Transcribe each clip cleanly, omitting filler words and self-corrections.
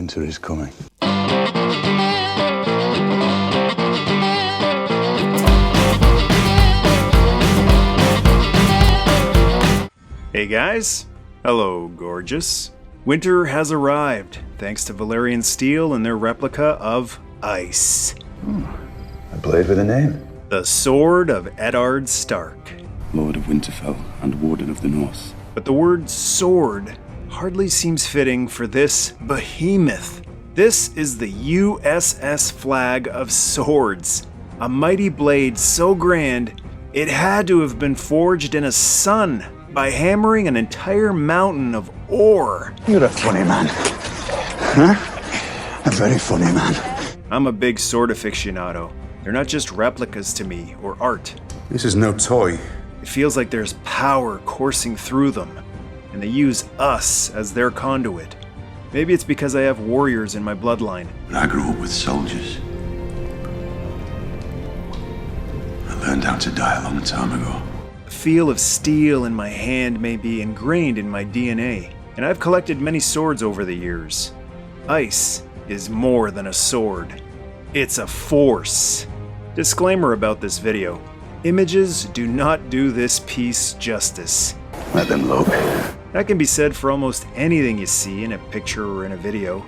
Winter is coming. Hey guys, hello gorgeous. Winter has arrived, thanks to Valyrian Steel and their replica of Ice. A blade with a name. The Sword of Eddard Stark. Lord of Winterfell and Warden of the North. But the word sword hardly seems fitting for this behemoth. This is the USS flag of swords. A mighty blade so grand, it had to have been forged in a sun by hammering an entire mountain of ore. You're a funny man. Huh? A very funny man. I'm a big sword aficionado. They're not just replicas to me, or art. This is no toy. It feels like there's power coursing through them, and they use us as their conduit. Maybe it's because I have warriors in my bloodline. I grew up with soldiers. I learned how to die a long time ago. The feel of steel in my hand may be ingrained in my DNA, and I've collected many swords over the years. Ice is more than a sword. It's a force. Disclaimer about this video. Images do not do this piece justice. Let them look. That can be said for almost anything you see in a picture or in a video.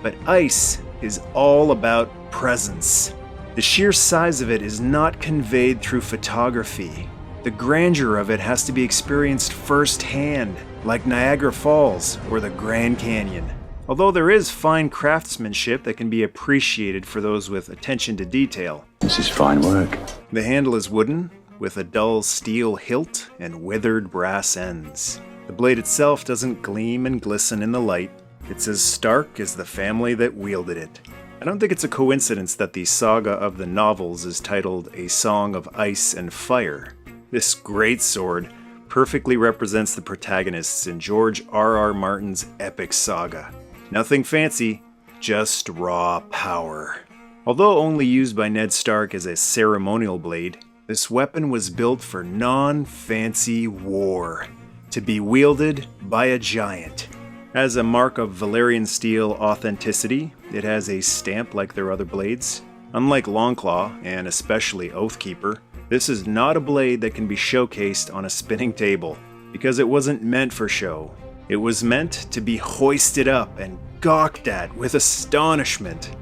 But ice is all about presence. The sheer size of it is not conveyed through photography. The grandeur of it has to be experienced firsthand, like Niagara Falls or the Grand Canyon. Although there is fine craftsmanship that can be appreciated for those with attention to detail. This is fine work. The handle is wooden, with a dull steel hilt and withered brass ends. The blade itself doesn't gleam and glisten in the light. It's as stark as the family that wielded it. I don't think it's a coincidence that the saga of the novels is titled A Song of Ice and Fire. This great sword perfectly represents the protagonists in George R.R. Martin's epic saga. Nothing fancy, just raw power. Although only used by Ned Stark as a ceremonial blade, this weapon was built for non-fancy war, to be wielded by a giant. As a mark of Valyrian Steel authenticity, it has a stamp like their other blades. Unlike Longclaw, and especially Oathkeeper, this is not a blade that can be showcased on a spinning table, because it wasn't meant for show. It was meant to be hoisted up and gawked at with astonishment.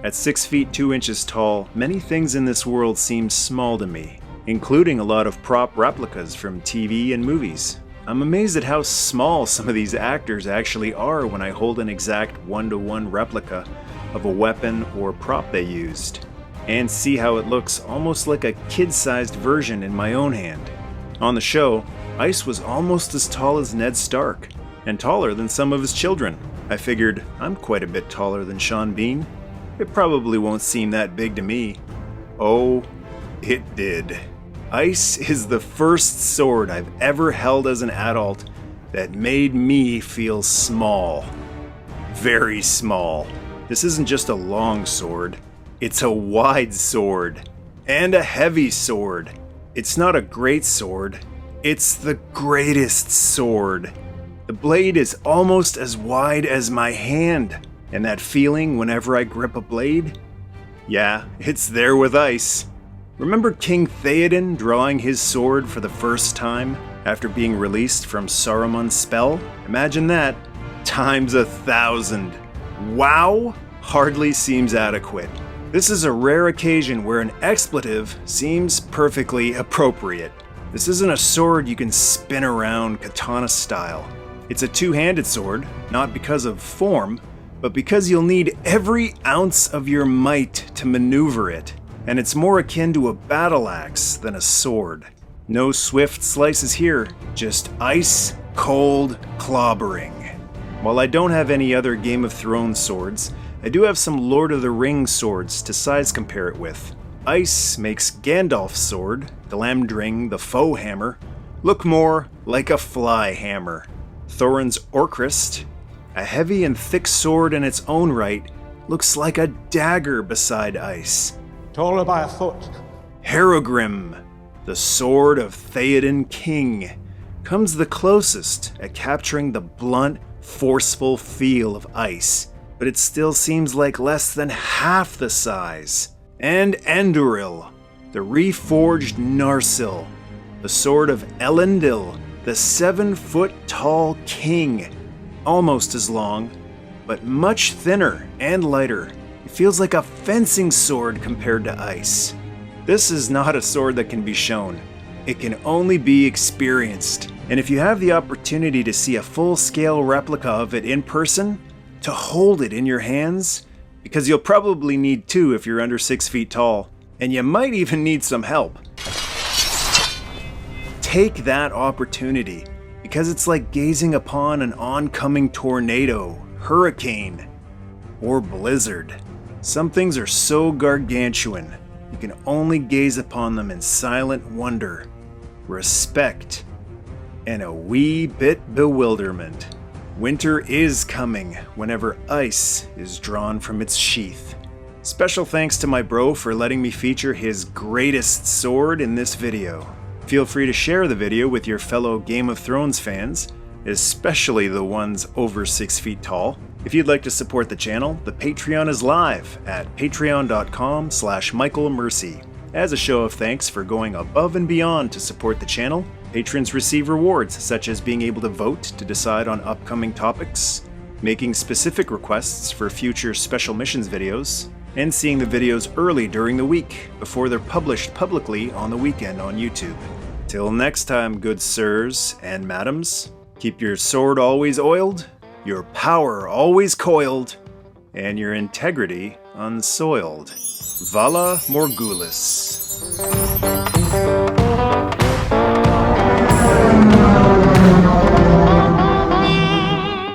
At 6 feet 2 inches tall, many things in this world seem small to me, including a lot of prop replicas from TV and movies. I'm amazed at how small some of these actors actually are when I hold an exact 1-to-1 replica of a weapon or prop they used, and see how it looks almost like a kid-sized version in my own hand. On the show, Ice was almost as tall as Ned Stark, and taller than some of his children. I figured I'm quite a bit taller than Sean Bean. It probably won't seem that big to me. Oh, it did. Ice is the first sword I've ever held as an adult that made me feel small. Very small. This isn't just a long sword. It's a wide sword. And a heavy sword. It's not a great sword. It's the greatest sword. The blade is almost as wide as my hand. And that feeling whenever I grip a blade? Yeah, it's there with Ice. Remember King Theoden drawing his sword for the first time after being released from Saruman's spell? Imagine that, times 1,000. Wow hardly seems adequate. This is a rare occasion where an expletive seems perfectly appropriate. This isn't a sword you can spin around katana style. It's a two-handed sword, not because of form, but because you'll need every ounce of your might to maneuver it, and it's more akin to a battle axe than a sword. No swift slices here, just ice cold clobbering. While I don't have any other Game of Thrones swords, I do have some Lord of the Rings swords to size compare it with. Ice makes Gandalf's sword, Glamdring the Foe Hammer, look more like a fly hammer. Thorin's Orcrist, a heavy and thick sword in its own right, looks like a dagger beside Ice. Taller by a foot. Harrogrim, the sword of Theoden King, comes the closest at capturing the blunt, forceful feel of Ice. but it still seems like less than half the size. And Anduril, the reforged Narsil, the sword of Elendil, the 7-foot-tall king. Almost as long, but much thinner and lighter. It feels like a fencing sword compared to ice. This is not a sword that can be shown. It can only be experienced. And if you have the opportunity to see a full-scale replica of it in person, to hold it in your hands, because you'll probably need two if you're under 6 feet tall, and you might even need some help. Take that opportunity, because it's like gazing upon an oncoming tornado, hurricane, or blizzard. Some things are so gargantuan, you can only gaze upon them in silent wonder, respect, and a wee bit bewilderment. Winter is coming whenever ice is drawn from its sheath. Special thanks to my bro for letting me feature his greatest sword in this video. Feel free to share the video with your fellow Game of Thrones fans, especially the ones over 6 feet tall. If you'd like to support the channel, the Patreon is live at patreon.com/michaelmercy. As a show of thanks for going above and beyond to support the channel, patrons receive rewards such as being able to vote to decide on upcoming topics, making specific requests for future special missions videos, and seeing the videos early during the week before they're published publicly on the weekend on YouTube. Till next time, good sirs and madams, keep your sword always oiled, your power always coiled, and your integrity unsoiled. Vala Morgulis.